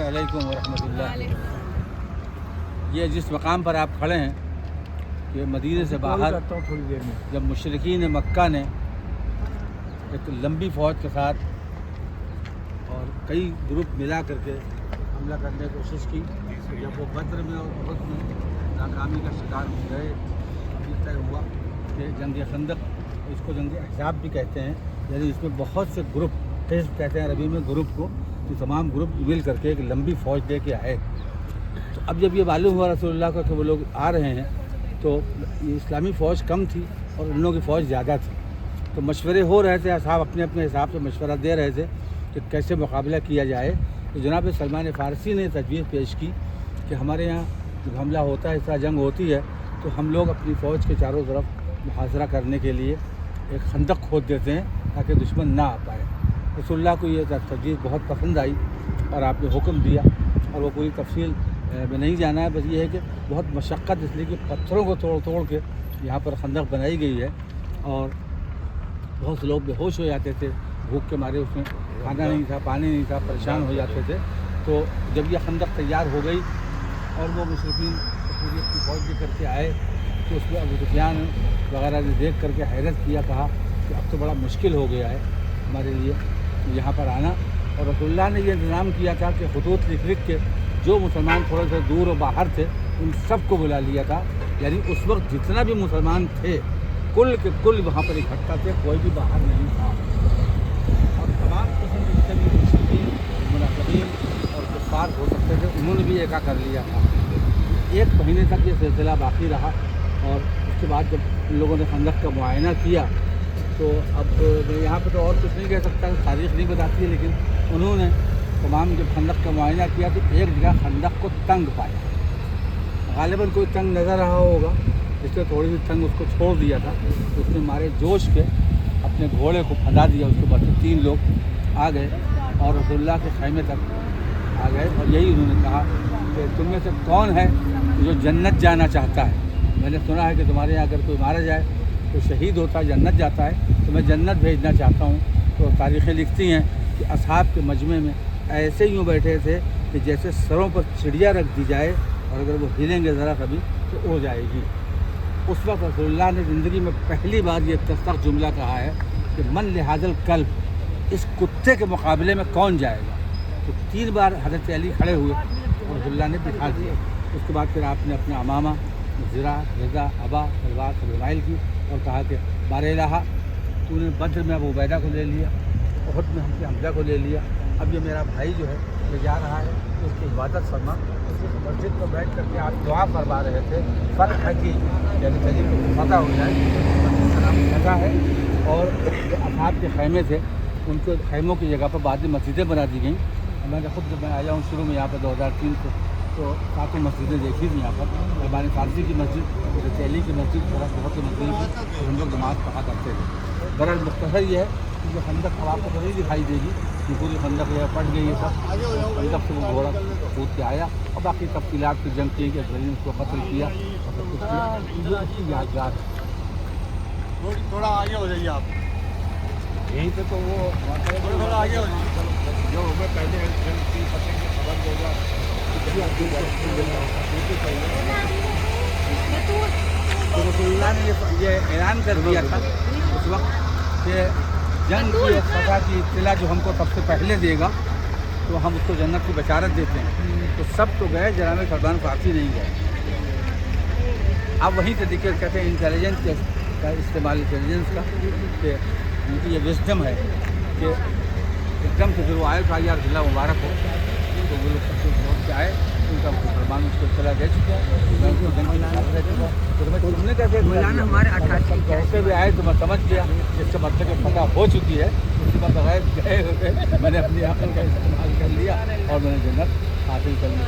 अस्सलामुअलैकुम वरहमतुल्लाह। ये जिस मकाम पर आप खड़े हैं कि मदीने से बाहर थोड़ी देर में जब मुशरिकीन मक्का ने एक लंबी फ़ौज के साथ और कई ग्रुप मिला करके हमला करने की कोशिश की, जब वो बद्र में और उहद में नाकामी का शिकार हो गए, अभी तय हुआ कि जंग खंदक, इसको जंग अहज़ाब भी कहते हैं, यानी इसमें बहुत से ग्रुप, हिज़्ब कहते हैं अरबी में ग्रुप को, तो तमाम ग्रुप मिल करके एक लंबी फ़ौज दे के आए। तो अब जब ये मालूम हुआ रसूलुल्लाह को कि वो लोग आ रहे हैं, तो ये इस्लामी फ़ौज कम थी और उन लोगों की फ़ौज ज़्यादा थी। तो मशवरे हो रहे थे, असहाब अपने अपने हिसाब से मशवरा दे रहे थे कि कैसे मुकाबला किया जाए। तो जनाब सलमान फ़ारसी ने तजवीज़ पेश की कि हमारे यहाँ जब हमला होता है, इस तरह जंग होती है, तो हम लोग अपनी फ़ौज के चारों तरफ मुहासरा करने के लिए एक खंदक खोद देते हैं ताकि दुश्मन ना आ पाए। रसूलुल्लाह को ये तजवीज़ बहुत पसंद आई और आपने हुक्म दिया, और वो पूरी तफसील में नहीं जाना है, बस ये है कि बहुत मशक्क़त इसलिए कि पत्थरों को तोड़ तोड़ के यहाँ पर खंदक बनाई गई है, और बहुत से लोग बेहोश हो जाते थे भूख के मारे, उसमें खाना नहीं था, पानी नहीं था, परेशान हो जाते थे। तो जब यह खंदक तैयार हो गई और वो मुशरिकीन पूरी अपनी फ़ौज भी करके आए, तो उसमें अबू सुफियान वगैरह ने देख करके हैरत किया, कहा कि अब तो बड़ा मुश्किल हो गया है हमारे लिए यहाँ पर आना। और रसूलुल्लाह ने ये इंतज़ाम किया था कि खतूत लिख लिख के जो मुसलमान थोड़े से दूर और बाहर थे उन सबको बुला लिया था, यानी उस वक्त जितना भी मुसलमान थे कुल के कुल वहाँ पर इकट्ठा थे, कोई भी बाहर नहीं था। और तमाम किस्म के जितने भी मुश्रिकीन, मुनाफिकीन और कुफ़ार हो सकते थे उन्होंने भी एका कर लिया था। एक महीने तक ये सिलसिला बाकी रहा, और उसके बाद जब उन लोगों ने खंदक का मुआयना किया, तो अब मैं यहाँ पर तो और कुछ नहीं कह सकता, तारीख़ नहीं बताती है, लेकिन उन्होंने तमाम जब खंदक का मुआयना किया तो एक जगह खंदक को तंग पाया, ग़ालिबन कोई तंग नज़र रहा होगा, इसलिए थोड़ी सी तंग उसको छोड़ दिया था। तो उसने मारे जोश के अपने घोड़े को फंदा दिया, उसके बाद 3 लोग आ गए और रसूलुल्लाह के खैमे तक आ गए, और यही उन्होंने कहा कि तुम में से कौन है जो जन्नत जाना चाहता है? मैंने सुना है कि तुम्हारे यहाँ अगर कोई मारा जाए तो शहीद होता है, जन्नत जाता है, तो मैं जन्नत भेजना चाहता हूँ। तो तारीख़ें लिखती हैं कि असहाब के मजमे में ऐसे यूँ बैठे थे कि जैसे सरों पर चिड़िया रख दी जाए और अगर वो हिलेंगे ज़रा कभी तो उड़ जाएगी। उस वक्त रसूलुल्लाह ने ज़िंदगी में पहली बार ये तस्तक जुमला कहा है कि मन लिहाजल कल्ब, इस कुत्ते के मुकाबले में कौन जाएगा? तो 3 बार हज़रत अली खड़े हुए और रसूलुल्लाह ने बिठा दिया। उसके बाद फिर आपने अपने अमामा, ज़रा, रज़ा, अबा, तलवार सब रमाइल की और कहा कि बारह तूने बद्र में अबू उबैदा को ले लिया, उहद में हमसे हमजा को ले लिया, अब ये मेरा भाई जो है ये जा रहा है, तो उसकी इबादत फरमा। उसकी मस्जिद पर बैठ करके आप दुआ फरमा रहे थे, फ़र्क है कि यानी कहीं को पता हो जाए मस्जिद का नाम जगह है, और जो असहाब के खैमे थे उनके खैमों की जगह पर बाद में मस्जिदें बना दी गई। मैंने खुद जब मैं आया हूँ शुरू में यहाँ पर 2003 को, तो काफ़ी मस्जिदें देखी थी यहाँ पर, हमारी फारसी की मस्जिद, दिल्ली की मस्जिद, बहुत सी मस्जिद थी, हम लोग नमाज़ पढ़ा करते थे। बहरहाल मुख्तसर ये है कि जो खंदक अब आपको तो नहीं दिखाई देगी कि पूरी खंदक जो है पड़ गई है सब, खंदक से वो घोड़ा कूद के आया, और बाकी तफसीलात की जंग की कि अजमैन उसको कत्ल किया और सब कुछ किया, ये अच्छी यादगार। थोड़ा आगे हो जाइए आप, यहीं पे तो वो थोड़ा आगे हो जाइए, जो हमें पहले जंग की फतह की खबर देगा। तो रसूलुल्लाह ने ये ऐलान कर दिया था उस वक्त कि जंग की एक फतह की इत्तला जो हमको सबसे पहले देगा तो हम उसको जन्नत की बशारत देते हैं। तो सब तो गए, जनाब सलमान फ़ारसी नहीं गए। अब वहीं से दिक्कत कहते हैं इंटेलिजेंस का इस्तेमाल, इंटेलिजेंस का, कि उनकी ये विस्डम है कि एकदम से फिर वो आए था यार जिला मुबारक हो, तो वो लोग सबसे पहुँच के आए, उनका मुसलमान उसको इत्तला दे चुका है, मैं उसको जंग की बशारत दे चुका। तो तुमने कैसे हमारे 88 कैसे भी आए तो मैं समझ गया इसका मतलब कि फतह हो चुकी है। उसके बाद बगैर गए हुए मैंने अपनी अक़ल का इस्तेमाल कर लिया और मैंने जन्नत हासिल कर ली।